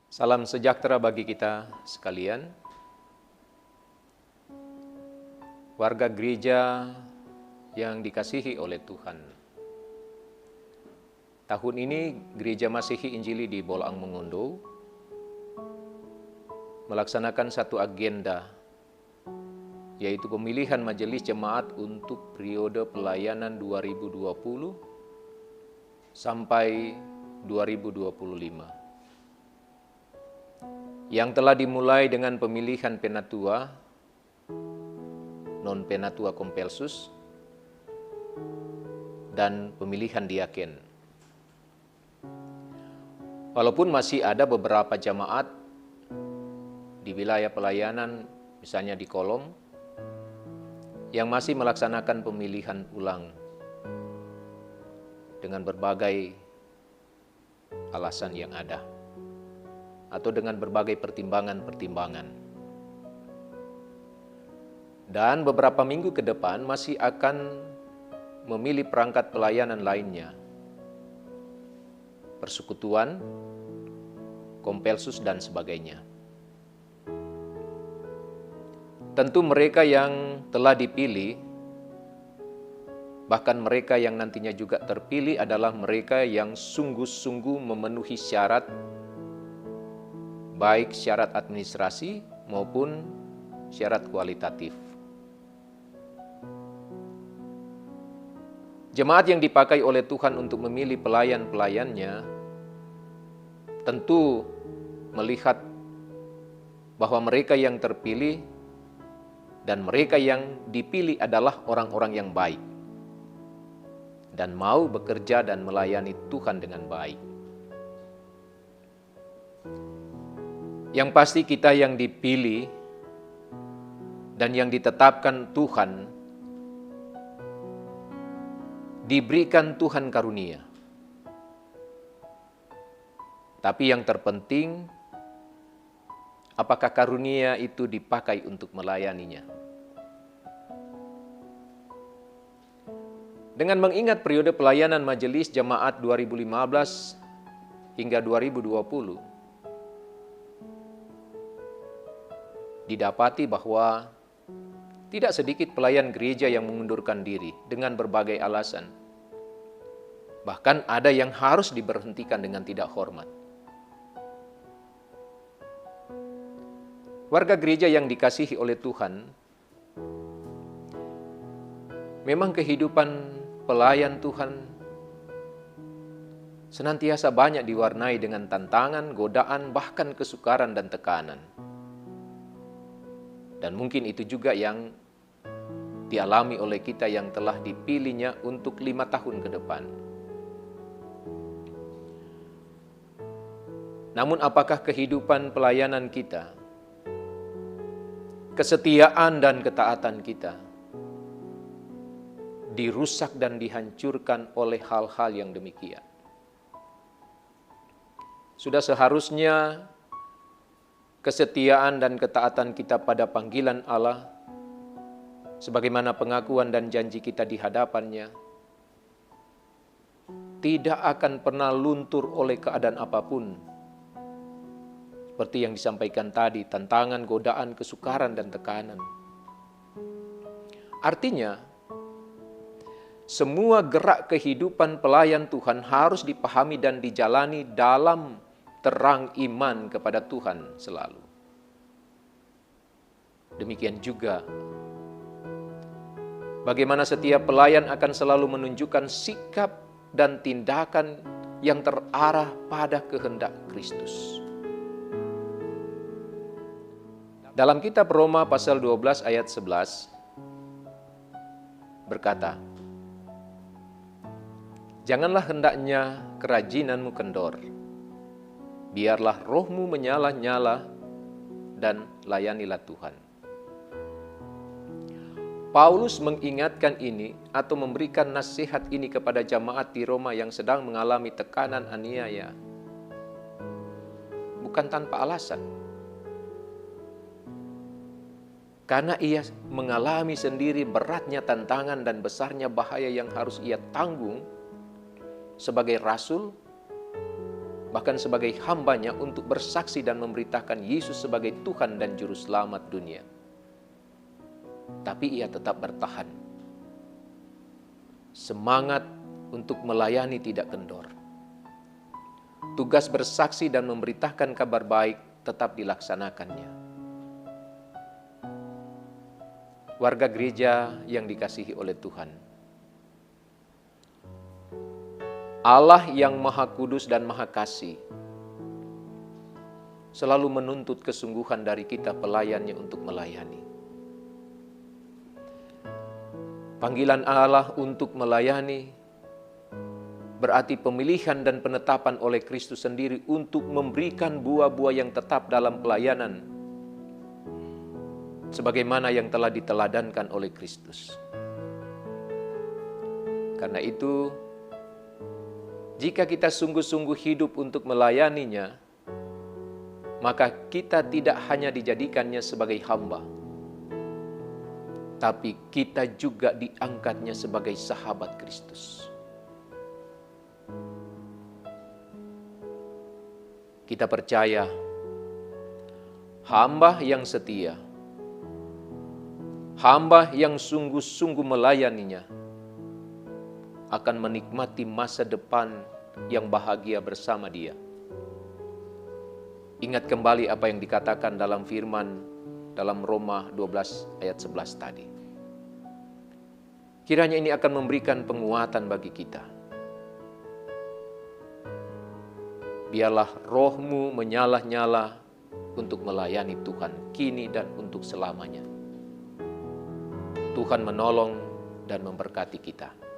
Salam sejahtera bagi kita sekalian. Warga gereja yang dikasihi oleh Tuhan. Tahun ini Gereja Masehi Injili di Bolaang Mongondo melaksanakan satu agenda, yaitu pemilihan majelis jemaat untuk periode pelayanan 2020 sampai 2025. Yang telah dimulai dengan pemilihan penatua, non penatua compelsus, dan pemilihan diaken. Walaupun masih ada beberapa jemaat di wilayah pelayanan, misalnya di Kolom, yang masih melaksanakan pemilihan ulang dengan berbagai alasan yang ada, atau dengan berbagai pertimbangan-pertimbangan. Dan beberapa minggu ke depan masih akan memilih perangkat pelayanan lainnya, persekutuan, compelsus, dan sebagainya. Tentu mereka yang telah dipilih, bahkan mereka yang nantinya juga terpilih adalah mereka yang sungguh-sungguh memenuhi syarat, baik syarat administrasi maupun syarat kualitatif. Jemaat yang dipakai oleh Tuhan untuk memilih pelayan-pelayannya tentu melihat bahwa mereka yang terpilih dan mereka yang dipilih adalah orang-orang yang baik dan mau bekerja dan melayani Tuhan dengan baik. Yang pasti kita yang dipilih dan yang ditetapkan Tuhan, diberikan Tuhan karunia. Tapi yang terpenting, apakah karunia itu dipakai untuk melayaninya? Dengan mengingat periode pelayanan majelis jemaat 2015 hingga 2020, didapati bahwa tidak sedikit pelayan gereja yang mengundurkan diri dengan berbagai alasan. Bahkan ada yang harus diberhentikan dengan tidak hormat. Warga gereja yang dikasihi oleh Tuhan, memang kehidupan pelayan Tuhan senantiasa banyak diwarnai dengan tantangan, godaan, bahkan kesukaran dan tekanan. Dan mungkin itu juga yang dialami oleh kita yang telah dipilihnya untuk 5 tahun ke depan. Namun apakah kehidupan pelayanan kita, kesetiaan dan ketaatan kita dirusak dan dihancurkan oleh hal-hal yang demikian? Sudah seharusnya kesetiaan dan ketaatan kita pada panggilan Allah, sebagaimana pengakuan dan janji kita di hadapannya, tidak akan pernah luntur oleh keadaan apapun. Seperti yang disampaikan tadi, tantangan, godaan, kesukaran, dan tekanan. Artinya, semua gerak kehidupan pelayan Tuhan harus dipahami dan dijalani dalam terang iman kepada Tuhan selalu. Demikian juga bagaimana setiap pelayan akan selalu menunjukkan sikap dan tindakan yang terarah pada kehendak Kristus. Dalam kitab Roma pasal 12 ayat 11 berkata, "Janganlah hendaknya kerajinanmu kendor. Biarlah rohmu menyala-nyala dan layanilah Tuhan." Paulus mengingatkan ini atau memberikan nasihat ini kepada jemaat di Roma yang sedang mengalami tekanan aniaya. Bukan tanpa alasan. Karena ia mengalami sendiri beratnya tantangan dan besarnya bahaya yang harus ia tanggung sebagai rasul bahkan sebagai hambanya untuk bersaksi dan memberitakan Yesus sebagai Tuhan dan Juru Selamat dunia. Tapi ia tetap bertahan. Semangat untuk melayani tidak kendor. Tugas bersaksi dan memberitakan kabar baik tetap dilaksanakannya. Warga gereja yang dikasihi oleh Tuhan, Allah yang Maha Kudus dan Maha Kasih selalu menuntut kesungguhan dari kita pelayannya untuk melayani. Panggilan Allah untuk melayani berarti pemilihan dan penetapan oleh Kristus sendiri untuk memberikan buah-buah yang tetap dalam pelayanan, sebagaimana yang telah diteladankan oleh Kristus. Karena itu, jika kita sungguh-sungguh hidup untuk melayaninya, maka kita tidak hanya dijadikannya sebagai hamba, tapi kita juga diangkatnya sebagai sahabat Kristus. Kita percaya, hamba yang setia, hamba yang sungguh-sungguh melayaninya akan menikmati masa depan yang bahagia bersama Dia. Ingat kembali apa yang dikatakan dalam firman dalam Roma 12 ayat 11 tadi. Kiranya ini akan memberikan penguatan bagi kita. Biarlah rohmu menyala-nyala untuk melayani Tuhan kini dan untuk selamanya. Tuhan menolong dan memberkati kita.